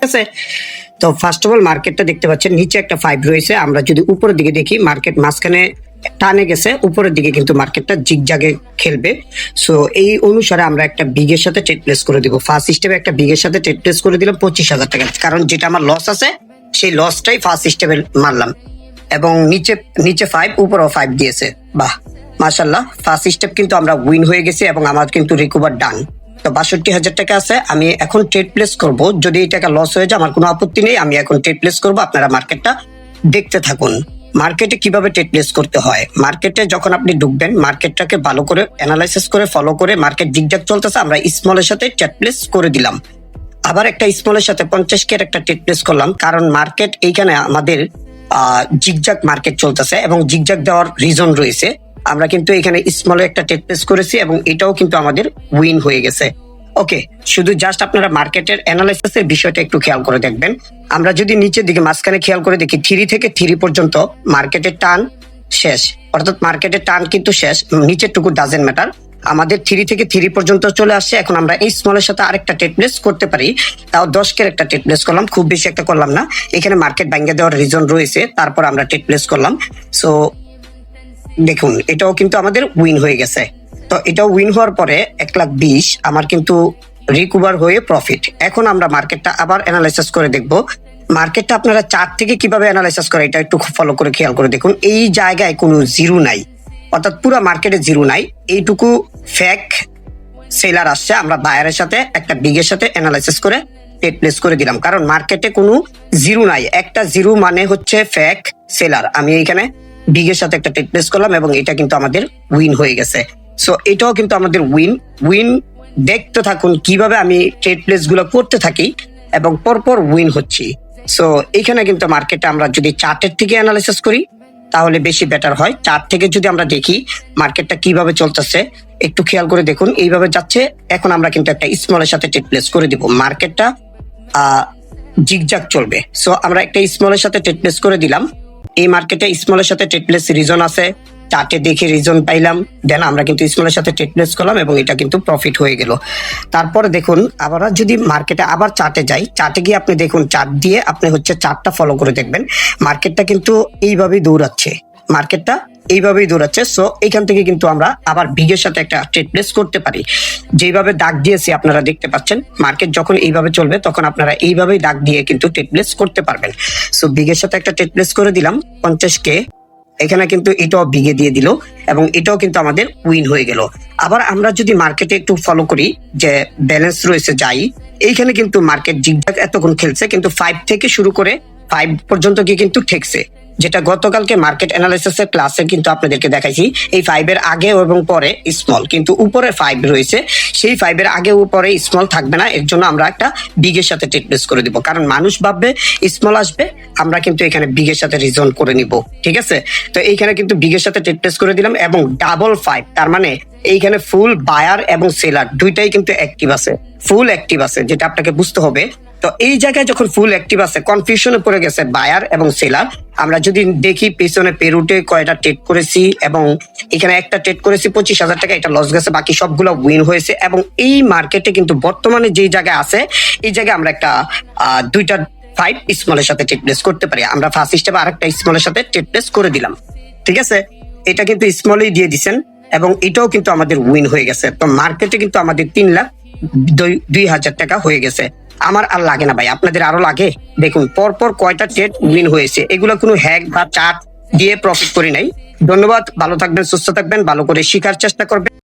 আছে। তো first of all মার্কেটটা দেখতে পাচ্ছেন নিচে একটা 5 রয়েছে। আমরা যদি উপরের দিকে দেখি মার্কেট মাঝখানে টানে গেছে, উপরের দিকে কিন্তু মার্কেটটা জিগজাগে খেলবে। সো এই অনুসারে আমরা একটা বিগের সাথে ট্রেড প্লেস করে দিব। ফার্স্ট স্টেপে একটা বিগের সাথে ট্রেড প্লেস করে দিলাম 25,000 টাকা, কারণ যেটা আমার লস আছে সেই লসটাই ফার্স্ট স্টেপে মারলাম। এবং নিচে 5 উপরেও 5 দিয়েছে। বাহ মাশাআল্লাহ, ফার্স্ট স্টেপ কিন্তু আমরা উইন হয়ে গেছি এবং আমার কিন্তু রিকভার ডান। তো 62,000 টাকা আছে। আমি এখন ট্রেড প্লেস করব, যদি এই টাকা লস হয়ে যায় আমার কোনো আপত্তি নেই, আমি এখন ট্রেড প্লেস করব। আপনারা মার্কেটটা দেখতে থাকুন। মার্কেটে কিভাবে ট্রেড প্লেস করতে হয়, মার্কেটে যখন আপনি ঢুকবেন মার্কেটটাকে ভালো করে অ্যানালাইসিস করে ফলো করে, মার্কেট জিগজাগ চলতেছে আমরা স্মলের সাথে ট্রেড প্লেস করে দিলাম। আবার একটা স্মলের সাথে 50K একটা ট্রেড প্লেস করলাম, কারণ মার্কেট এইখানে আমাদের জিগজাগ মার্কেট চলতেছে এবং জিগজাগ দেওয়ার রিজন রয়েছে। আমরা কিন্তু এখানে স্মলে একটা ট্রেড প্লেস করেছি এবং এটাও কিন্তু আমাদের উইন হয়ে গেছে। ওকে, শুধু জাস্ট আপনারা মার্কেটের অ্যানালাইসিসের বিষয়টা একটু খেয়াল করে দেখবেন। আমরা যদি নিচের দিকে মাঝখানে খেয়াল করে দেখি 3 থেকে 3 পর্যন্ত মার্কেটের টান শেষ, অর্থাৎ মার্কেটের টান কিন্তু শেষ, নিচের টুকু ডাজেন্ট ম্যাটার। আমাদের 3 থেকে 3 পর্যন্ত চলে আসছে। এখন আমরা এই স্মলের সাথে আরেকটা ট্রেড প্লেস করতে পারি, তাও 10K একটা ট্রেড প্লেস করলাম, খুব বেশি একটা করলাম না। এখানে মার্কেট ভাঙিয়ে দেওয়ার রিজন রয়েছে, তারপর আমরা ট্রেড প্লেস করলাম। সো দেখুন এটাও কিন্তু আমাদের উইন হয়ে গেছে। তো এটাও উইন হওয়ার পরে 1,20,000 আমার কিন্তু রিকভার হয়ে প্রফিট। এখন আমরা মার্কেটটা আবার অ্যানালাইসিস করে দেখব। মার্কেটটা আপনারা চার্ট থেকে কিভাবে অ্যানালাইসিস করে এটা একটু ফলো করে খেয়াল করে দেখুন। এই জায়গায় কোনো জিরো নাই, অর্থাৎ পুরো মার্কেটে জিরো নাই, এইটুকু ফেক সেলার আসছে। আমরা বায়ারের সাথে একটা বিগের সাথে অ্যানালাইসিস করে ট্রেড প্লেস করে দিলাম, কারণ মার্কেটে কোনো জিরো নাই। একটা জিরো মানে হচ্ছে ফেক সেলার। আমি এইখানে বিগের সাথে একটা ট্রেড প্লেস করলাম এবং এটা কিন্তু আমাদের উইন হয়ে গেছে। সো এটাও কিন্তু আমাদের উইন। দেখতে থাকুন কিভাবে আমি ট্রেড প্লেস গুলো করতে থাকি এবং পরপর উইন হচ্ছি। সো এখানে কিন্তু মার্কেটে আমরা যদি চার্টের থেকে অ্যানালাইসিস করি তাহলে বেশি বেটার হয়। চার্ট থেকে যদি আমরা দেখি মার্কেটটা কিভাবে চলতেছে একটু খেয়াল করে দেখুন, এইভাবে যাচ্ছে। এখন আমরা কিন্তু একটা স্মলের সাথে ট্রেড প্লেস করে দিব, মার্কেটটা জিগজাগ চলবে। সো আমরা একটা স্মলের সাথে ট্রেড প্লেস করে দিলাম। এই মার্কেটে স্মলের সাথে ট্রেড প্লেস রিজন আছে, চার্টে দেখে রিজন পাইলাম, দেন আমরা কিন্তু স্মলের সাথে ট্রেড প্লেস করলাম এবং এটা কিন্তু প্রফিট হয়ে গেল। তারপরে দেখুন আমরা যদি মার্কেটে আবার চার্টে যাই, চার্টে গিয়ে আপনি দেখুন, চার্ট দিয়ে আপনি হচ্ছে চার্টটা ফলো করে দেখবেন মার্কেটটা কিন্তু এইভাবেই দৌড়াচ্ছে, মার্কেটটা এইভাবেই দৌড়াচ্ছে। সো এখান থেকে কিন্তু আমরা আবার বিগের সাথে একটা ট্রেড প্লেস করতে পারি। যেভাবে দাগ দিয়েছি আপনারা দেখতে পাচ্ছেন, মার্কেট যখন এইভাবে চলবে তখন আপনারা এইভাবেই দাগ দিয়ে কিন্তু ট্রেড প্লেস করতে পারবেন। সো বিগের সাথে একটা ট্রেড প্লেস করে দিলাম 50K, এখানে কিন্তু এটাও বিগে দিয়ে দিল এবং এটাও কিন্তু আমাদের উইন হয়ে গেল। আবার আমরা যদি মার্কেটে একটু ফলো করি যে ব্যালেন্স রয়েছে যাই, এইখানে কিন্তু মার্কেট জিগজাগ এতক্ষণ খেলছে, কিন্তু 5 থেকে শুরু করে 5 পর্যন্ত গিয়ে কিন্তু ঠেকছে, যেটা গতকালকে মার্কেট অ্যানালাইসিসের ক্লাসে কিন্তু আপনাদেরকে দেখাইছি। এই 5 এর আগে এবং পরে স্মল, কিন্তু উপরে 5 রয়েছে, সেই 5 এর আগে উপরে স্মল থাকবে না। এর জন্য আমরা একটা বিগের সাথে ট্রেড প্লেস করে দিব, কারণ মানুষ ভাববে স্মল আসবে, আমরা কিন্তু এখানে বিগের সাথে রিজন করে নিব। ঠিক আছে, তো এইখানে কিন্তু বিগের সাথে ট্রেড প্লেস করে দিলাম এবং ডাবল 5, তার মানে এইখানে ফুল বায়ার এবং সেলার দুইটাই কিন্তু অ্যাক্টিভ আছে, ফুল অ্যাক্টিভ আছে, যেটা আপনাকে বুঝতে হবে। তো এই জায়গায় যখন ফুল অ্যাক্টিভ আছে, কনফিউশনে পড়ে গেছে বায়ার এবং সেলার। আমরা যদি দেখি পেছনে পেরুটে কয়টা ট্রেড করেছি এবং এখানে একটা ট্রেড করেছি 25,000 টাকা, এটা লস গেছে, বাকি সবগুলো উইন হয়েছে। এবং এই মার্কেটে কিন্তু বর্তমানে যেই জায়গায় আছে এই জায়গায় আমরা একটা 2টা 5 স্মলের সাথে ট্রেড প্লেস করতে পারি। আমরা ফার্স্ট স্টেপে আরেকটা স্মলের সাথে ট্রেড প্লেস করে দিলাম। ঠিক আছে, এটা কিন্তু স্মলেই দিয়ে দিচ্ছেন এবং এটাও কিন্তু আমাদের উইন হয়ে গেছে। তো মার্কেটে কিন্তু আমাদের 3,02,000 টাকা হয়ে গেছে। আমার আর লাগে না ভাই, আপনাদের আরো লাগে? দেখুন পরপর কয়টা ট্রেড উইন হয়েছে, এগুলো কোনো হ্যাক বা চার্ট দিয়ে প্রফিট করি নাই। ধন্যবাদ, ভালো থাকবেন, সুস্থ থাকবেন, ভালো করে শেখার চেষ্টা করবেন।